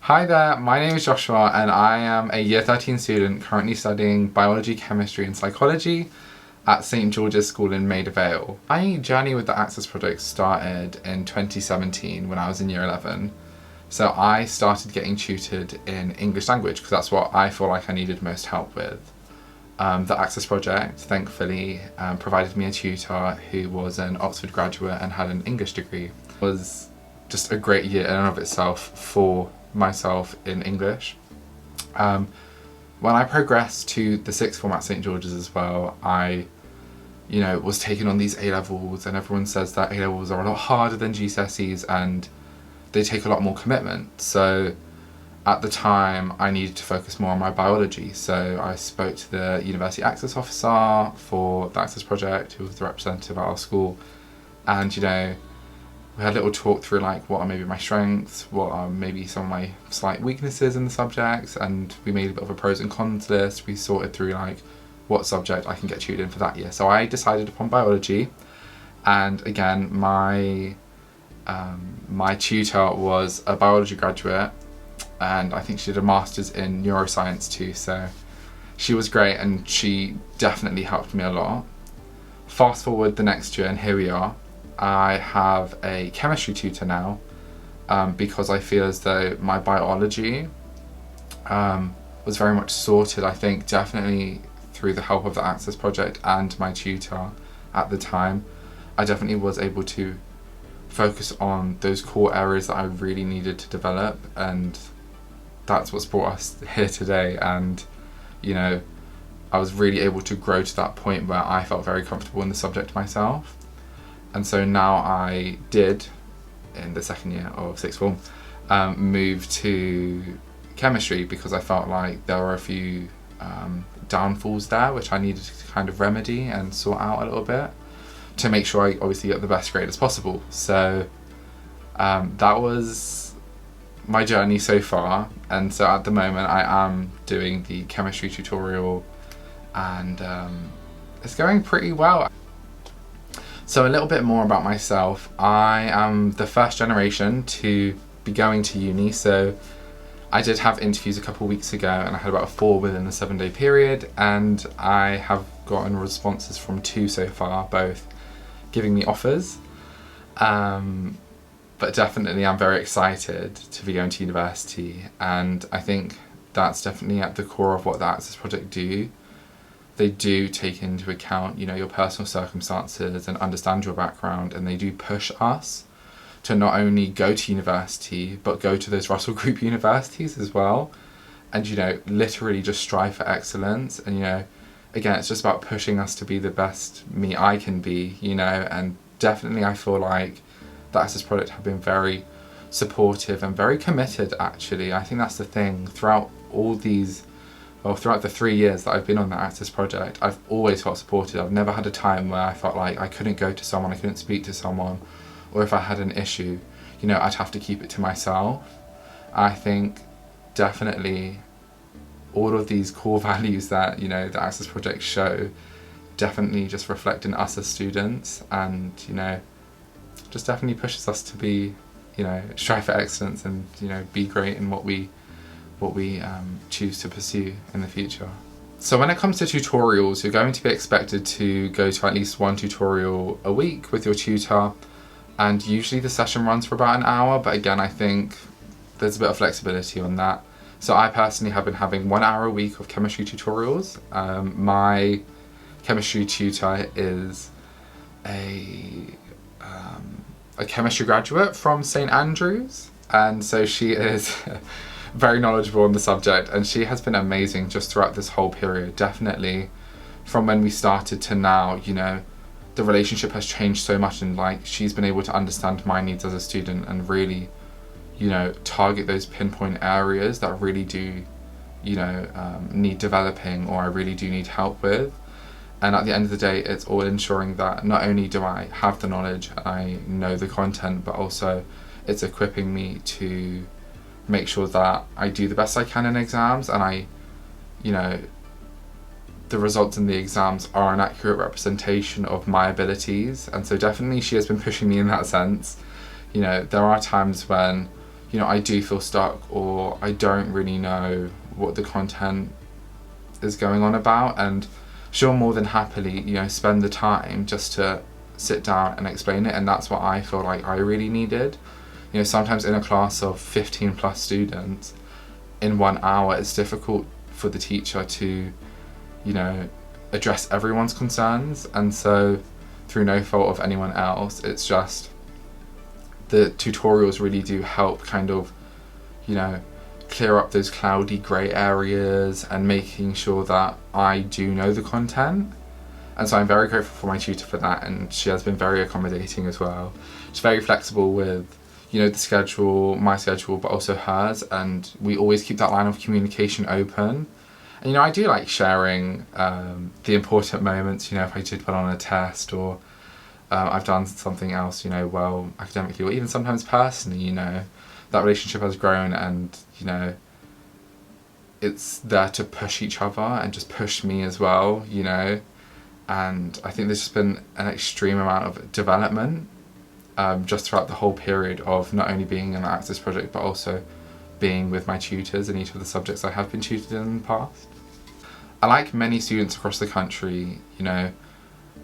Hi there, my name is Joshua and I am a Year 13 student currently studying biology, chemistry and psychology at St George's School in Maida Vale. My journey with the Access Project started in 2017 when I was in Year 11. So I started getting tutored in English language because that's what I feel like I needed most help with. The Access Project, thankfully, provided me a tutor who was an Oxford graduate and had an English degree. It was just a great year in and of itself for myself in English. When I progressed to the sixth form at St George's as well, I was taking on these A-levels, and everyone says that A-levels are a lot harder than GCSEs and they take a lot more commitment. So at the time I needed to focus more on my biology, so I spoke to the University Access Officer for the Access Project, who was the representative at our school, and we had a little talk through like what are maybe my strengths, what are maybe some of my slight weaknesses in the subjects, and we made a bit of a pros and cons list. We sorted through like what subject I can get tutored in for that year. So I decided upon biology, and again my tutor was a biology graduate, and I think she did a master's in neuroscience too, so she was great and she definitely helped me a lot. Fast forward the next year and here we are. I have a chemistry tutor now because I feel as though my biology was very much sorted, I think definitely through the help of the Access Project and my tutor at the time. I definitely was able to focus on those core areas that I really needed to develop, and that's what's brought us here today. And I was really able to grow to that point where I felt very comfortable in the subject myself. And so now I did, in the second year of sixth form, move to chemistry because I felt like there were a few downfalls there which I needed to kind of remedy and sort out a little bit to make sure I obviously get the best grade as possible. So that was my journey so far, and so at the moment I am doing the chemistry tutorial and it's going pretty well. So a little bit more about myself. I am the first generation to be going to uni, so I did have interviews a couple of weeks ago and I had about 4 within a 7-day period, and I have gotten responses from 2 so far, both giving me offers. But definitely I'm very excited to be going to university, and I think that's definitely at the core of what the Access Project do. They do take into account, your personal circumstances and understand your background, and they do push us to not only go to university, but go to those Russell Group universities as well, and literally just strive for excellence. And again, it's just about pushing us to be the best me I can be, and definitely I feel like the Access Project have been very supportive and very committed actually. I think that's the thing, throughout the 3 years that I've been on the Access Project, I've always felt supported. I've never had a time where I felt like I couldn't go to someone, I couldn't speak to someone, or if I had an issue, I'd have to keep it to myself. I think definitely all of these core values that, the Access Project show definitely just reflect in us as students, and, just definitely pushes us to be, strive for excellence and, be great in what we choose to pursue in the future. So when it comes to tutorials, you're going to be expected to go to at least 1 tutorial a week with your tutor, and usually the session runs for about an hour, but again I think there's a bit of flexibility on that. So I personally have been having 1 hour a week of chemistry tutorials. My chemistry tutor is a chemistry graduate from St Andrews, and so she is very knowledgeable on the subject, and she has been amazing just throughout this whole period. Definitely from when we started to now, the relationship has changed so much, and like she's been able to understand my needs as a student and really target those pinpoint areas that really do need developing, or I really do need help with. And at the end of the day, it's all ensuring that not only do I have the knowledge, I know the content, but also it's equipping me to make sure that I do the best I can in exams, and the results in the exams are an accurate representation of my abilities. And so definitely she has been pushing me in that sense. There are times when I do feel stuck, or I don't really know what the content is going on about, and she'll more than happily, spend the time just to sit down and explain it. And that's what I feel like I really needed. Sometimes in a class of 15 plus students, in 1 hour, it's difficult for the teacher to, address everyone's concerns. And so, through no fault of anyone else, it's just the tutorials really do help kind of, clear up those cloudy grey areas and making sure that I do know the content. And so I'm very grateful for my tutor for that, and she has been very accommodating as well. She's very flexible with, the schedule, my schedule, but also hers, and we always keep that line of communication open. And I do like sharing the important moments, if I did well on a test, or I've done something else, well academically, or even sometimes personally, that relationship has grown, and it's there to push each other and just push me as well, and I think there's just been an extreme amount of development just throughout the whole period of not only being in the Access project but also being with my tutors in each of the subjects I have been tutored in the past. Like many students across the country,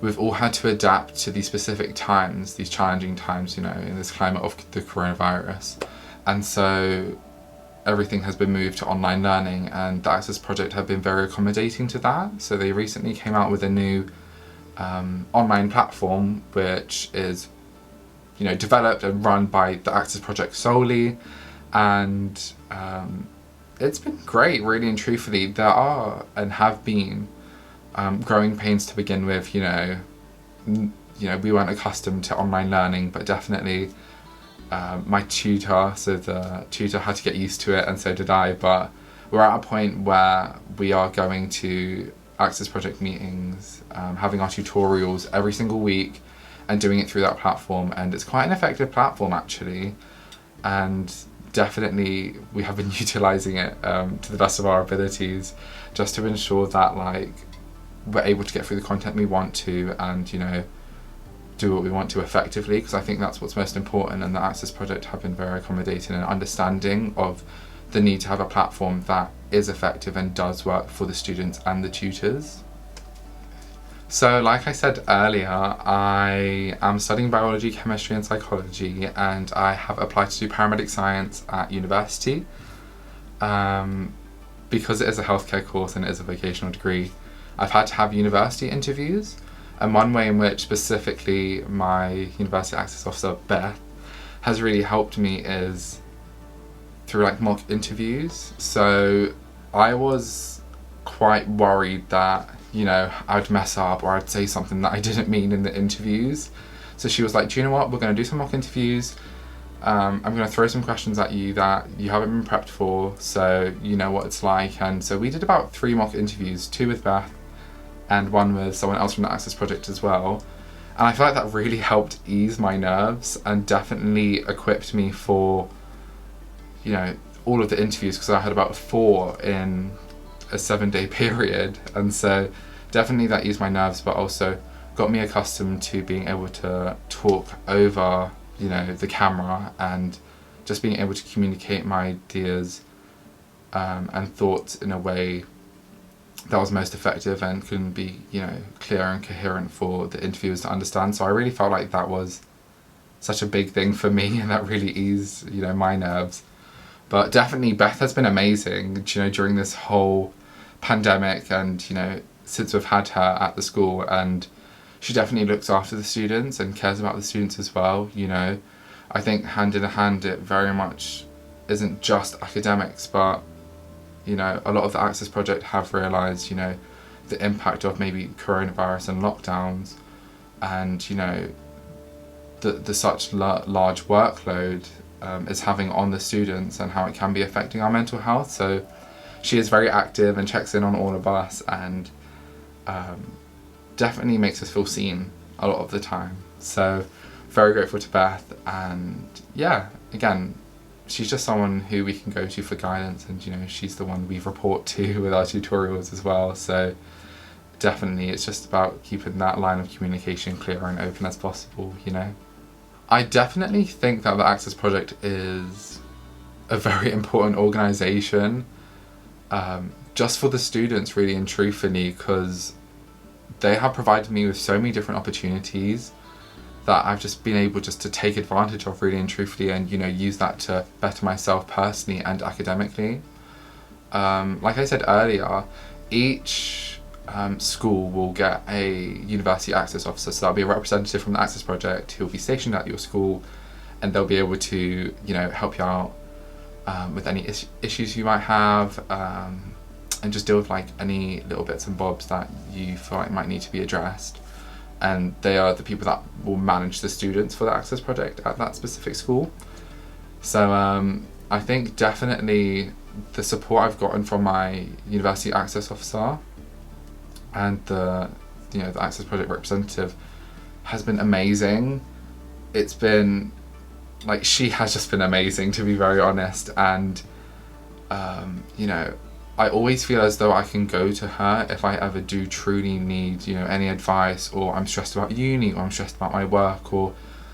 we've all had to adapt to these specific times, these challenging times, in this climate of the coronavirus. And so everything has been moved to online learning, and the Access project have been very accommodating to that. So they recently came out with a new online platform, which is, developed and run by the Access project solely. And it's been great, really and truthfully. There are and have been growing pains to begin with. We weren't accustomed to online learning, but definitely my tutor, so the tutor had to get used to it, and so did I. But we're at a point where we are going to Access project meetings, having our tutorials every single week, and doing it through that platform. And it's quite an effective platform actually, and definitely we have been utilising it to the best of our abilities, just to ensure that we're able to get through the content we want to, and do what we want to effectively, because I think that's what's most important. And the Access project have been very accommodating and understanding of the need to have a platform that is effective and does work for the students and the tutors. So like I said earlier, I am studying biology, chemistry and psychology, and I have applied to do Paramedic Science at university. Because it is a healthcare course and it is a vocational degree, I've had to have university interviews. And one way in which specifically my University Access Officer, Beth, has really helped me is through mock interviews. So I was quite worried that, I'd mess up or I'd say something that I didn't mean in the interviews. So she was like, do you know what, we're going to do some mock interviews. I'm going to throw some questions at you that you haven't been prepped for, so you know what it's like. And so we did about 3 mock interviews, 2 with Beth and 1 with someone else from the Access project as well. And I feel like that really helped ease my nerves and definitely equipped me for, all of the interviews, because I had about 4 in a 7-day period. And so definitely that eased my nerves, but also got me accustomed to being able to talk over, the camera, and just being able to communicate my ideas and thoughts in a way that was most effective and can be, clear and coherent for the interviewers to understand. So I really felt like that was such a big thing for me, and that really eased, my nerves. But definitely Beth has been amazing, during this whole pandemic, and, since we've had her at the school, and she definitely looks after the students and cares about the students as well. I think hand in hand it very much isn't just academics, but a lot of the Access project have realised, the impact of maybe coronavirus and lockdowns, and, the such large workload is having on the students, and how it can be affecting our mental health. So she is very active and checks in on all of us, and definitely makes us feel seen a lot of the time. So very grateful to Beth, and yeah, again, she's just someone who we can go to for guidance, and she's the one we report to with our tutorials as well. So definitely it's just about keeping that line of communication clear and open as possible. I definitely think that the Access project is a very important organisation, just for the students, really and truthfully, because they have provided me with so many different opportunities that I've just been able just to take advantage of, really and truthfully, and use that to better myself personally and academically. Like I said earlier, each school will get a university access officer, so that'll be a representative from the Access Project who will be stationed at your school, and they'll be able to help you out with any issues you might have, and just deal with like any little bits and bobs that you feel like might need to be addressed. And they are the people that will manage the students for the Access Project at that specific school. So I think definitely the support I've gotten from my university access officer and the Access Project representative has been amazing. It's been like, she has just been amazing, to be very honest, and I always feel as though I can go to her if I ever do truly need any advice, or I'm stressed about uni, or I'm stressed about my work, or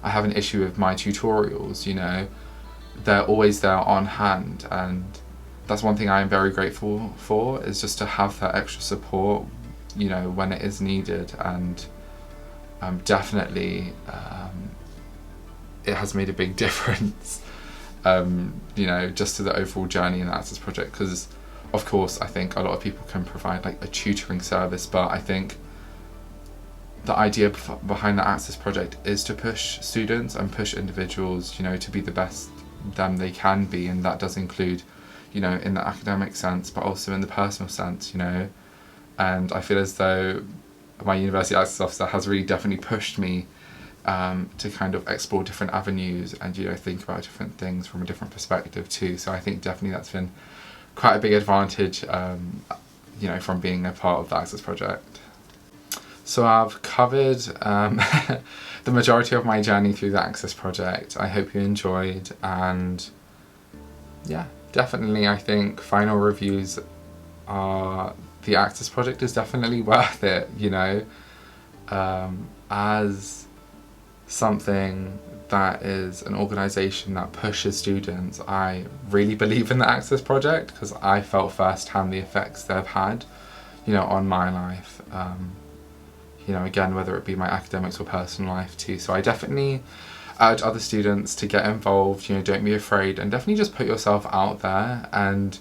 I have an issue with my tutorials. They're always there on hand, and that's one thing I am very grateful for, is just to have that extra support when it is needed. And definitely it has made a big difference just to the overall journey in the Access Project, because of course I think a lot of people can provide like a tutoring service, but I think the idea behind the Access Project is to push students and push individuals to be the best them they can be, and that does include in the academic sense, but also in the personal sense. And I feel as though my university access officer has really definitely pushed me to kind of explore different avenues and think about different things from a different perspective too. So I think definitely that's been quite a big advantage from being a part of the Access Project. So I've covered the majority of my journey through the Access Project. I hope you enjoyed, and yeah, definitely I think final reviews are the Access Project is definitely worth it, as something that is an organisation that pushes students. I really believe in the Access Project because I felt firsthand the effects they've had on my life, again, whether it be my academics or personal life too. So I definitely urge other students to get involved. Don't be afraid, and definitely just put yourself out there, and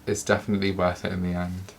it's definitely worth it in the end.